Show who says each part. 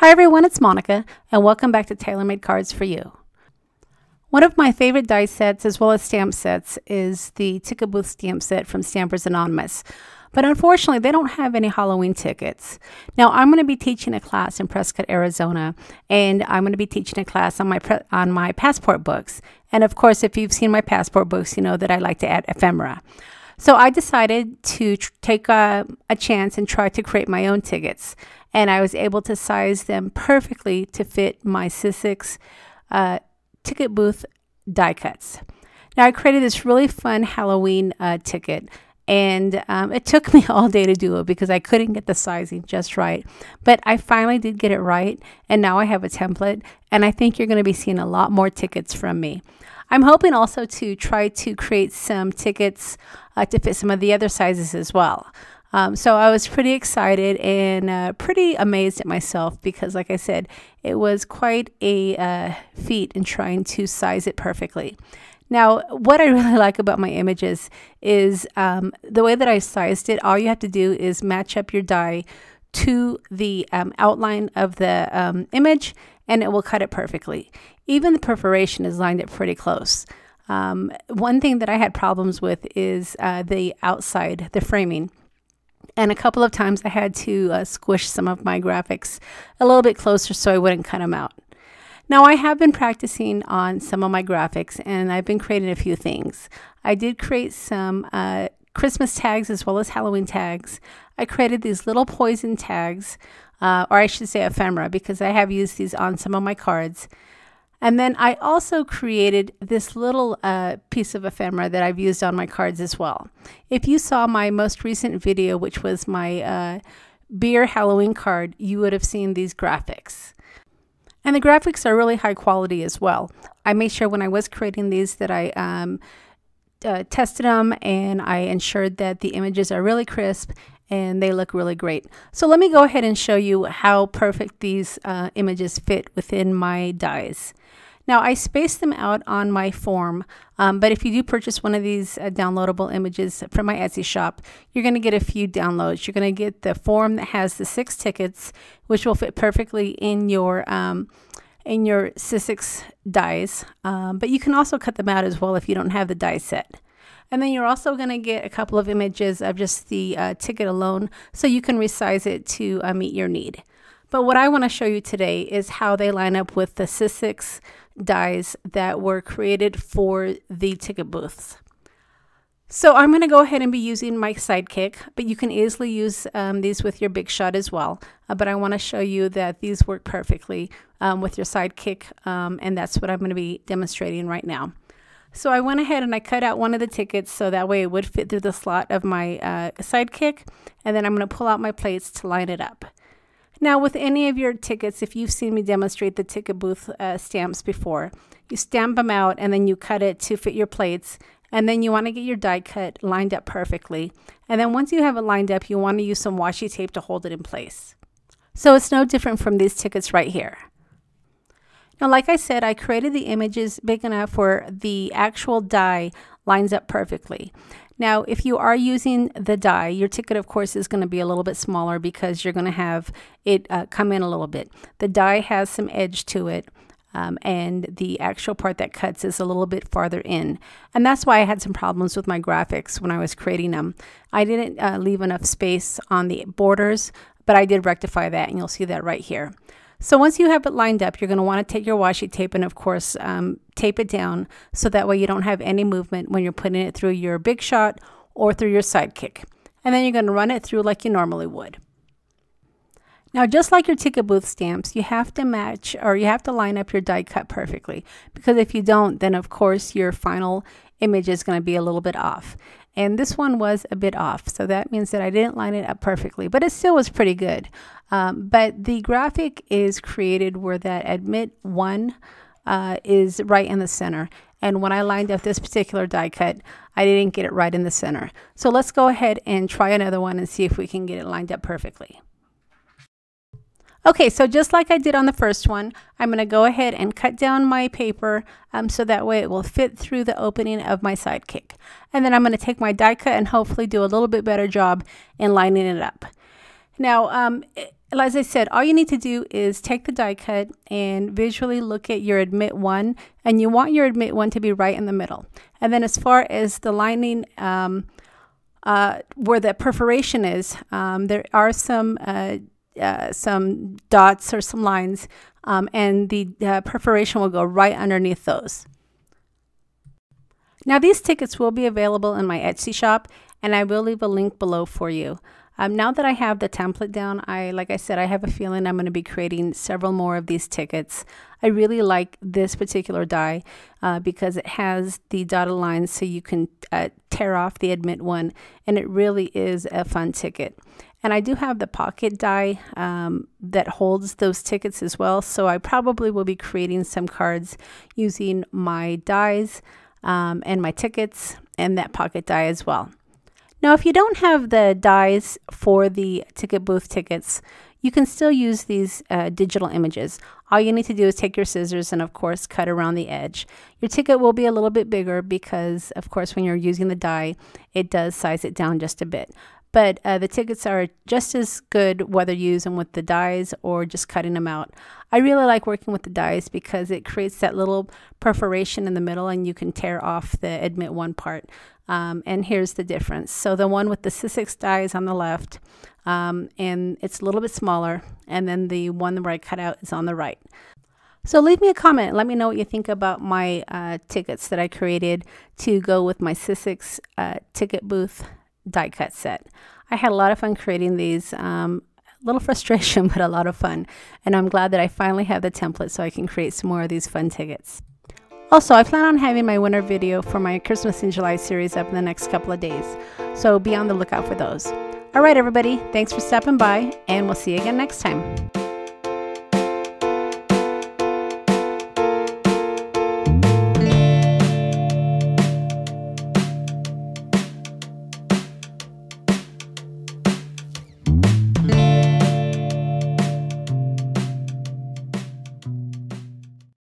Speaker 1: Hi everyone, it's Monica, and welcome back to Tailor-Made Cards for You. One of my favorite die sets as well as stamp sets is the Ticket Booth stamp set from Stampers Anonymous. But unfortunately, they don't have any Halloween tickets. Now, I'm going to be teaching a class in Prescott, Arizona, and I'm going to be teaching a class on my passport books. And of course, if you've seen my passport books, you know that I like to add ephemera. So I decided to take a chance and try to create my own tickets. And I was able to size them perfectly to fit my Sizzix ticket booth die cuts. Now, I created this really fun Halloween ticket. And it took me all day to do it because I couldn't get the sizing just right. But I finally did get it right. And now I have a template. And I think you're going to be seeing a lot more tickets from me. I'm hoping also to try to create some tickets to fit some of the other sizes as well. So I was pretty excited and pretty amazed at myself because, like I said, it was quite a feat in trying to size it perfectly. Now, what I really like about my images is the way that I sized it. All you have to do is match up your die to the outline of the image, and it will cut it perfectly. Even the perforation is lined up pretty close. One thing that I had problems with is the outside, the framing. And a couple of times I had to squish some of my graphics a little bit closer so I wouldn't cut them out. Now, I have been practicing on some of my graphics, and I've been creating a few things. I did create some Christmas tags as well as Halloween tags. I created these little poison tags, or I should say ephemera, because I have used these on some of my cards. And then I also created this little piece of ephemera that I've used on my cards as well. If you saw my most recent video, which was my beer Halloween card, you would have seen these graphics. And the graphics are really high quality as well. I made sure when I was creating these that I tested them and I ensured that the images are really crisp and they look really great. So let me go ahead and show you how perfect these images fit within my dies. Now, I spaced them out on my form, but if you do purchase one of these downloadable images from my Etsy shop, you're going to get a few downloads. You're going to get the form that has the 6 tickets, which will fit perfectly in your Sizzix dies, but you can also cut them out as well if you don't have the die set. And then you're also going to get a couple of images of just the ticket alone, so you can resize it to meet your need. But what I want to show you today is how they line up with the Sizzix dies that were created for the ticket booths. So I'm going to go ahead and be using my Sidekick, but you can easily use these with your Big Shot as well. But I want to show you that these work perfectly with your Sidekick, and that's what I'm going to be demonstrating right now. So I went ahead and I cut out one of the tickets so that way it would fit through the slot of my Sidekick, and then I'm going to pull out my plates to line it up. Now, with any of your tickets, if you've seen me demonstrate the ticket booth stamps before, you stamp them out and then you cut it to fit your plates, and then you want to get your die cut lined up perfectly. And then once you have it lined up, you want to use some washi tape to hold it in place. So it's no different from these tickets right here. Now, like I said, I created the images big enough where the actual die lines up perfectly. Now, if you are using the die, your ticket, of course, is going to be a little bit smaller because you're going to have it come in a little bit. The die has some edge to it, and the actual part that cuts is a little bit farther in. And that's why I had some problems with my graphics when I was creating them. I didn't leave enough space on the borders, but I did rectify that, and you'll see that right here. So once you have it lined up, you're going to want to take your washi tape and, of course, tape it down so that way you don't have any movement when you're putting it through your Big Shot or through your Sidekick. And then you're going to run it through like you normally would. Now, just like your ticket booth stamps, you have to match, or you have to line up your die cut perfectly, because if you don't, then of course your final image is going to be a little bit off. And this one was a bit off, so that means that I didn't line it up perfectly, but it still was pretty good. But the graphic is created where that admit 1 is right in the center. And when I lined up this particular die cut, I didn't get it right in the center. So let's go ahead and try another one and see if we can get it lined up perfectly. Okay, so just like I did on the first one, I'm going to go ahead and cut down my paper so that way it will fit through the opening of my Sidekick. And then I'm going to take my die cut and hopefully do a little bit better job in lining it up. Now, as I said, all you need to do is take the die cut and visually look at your admit 1, and you want your admit 1 to be right in the middle. And then as far as the lining, where the perforation is, there are some dots or some lines, and the perforation will go right underneath those. Now these tickets will be available in my Etsy shop, and I will leave a link below for you. Now that I have the template down, like I said, I have a feeling I'm going to be creating several more of these tickets. I really like this particular die because it has the dotted lines so you can tear off the admit 1, and it really is a fun ticket. And I do have the pocket die that holds those tickets as well, so I probably will be creating some cards using my dies and my tickets and that pocket die as well. Now, if you don't have the dies for the ticket booth tickets, you can still use these digital images. All you need to do is take your scissors and, of course, cut around the edge. Your ticket will be a little bit bigger because, of course, when you're using the die, it does size it down just a bit. But the tickets are just as good whether you use them with the dies or just cutting them out. I really like working with the dies because it creates that little perforation in the middle, and you can tear off the admit 1 part. And here's the difference. So the one with the Sizzix die is on the left, and it's a little bit smaller, and then the one where I cut out is on the right. So leave me a comment. Let me know what you think about my tickets that I created to go with my Sizzix ticket booth die cut set. I had a lot of fun creating these. Little frustration, but a lot of fun. And I'm glad that I finally have the template so I can create some more of these fun tickets. Also, I plan on having my winter video for my Christmas in July series up in the next couple of days, so be on the lookout for those. All right, everybody, thanks for stopping by, and we'll see you again next time.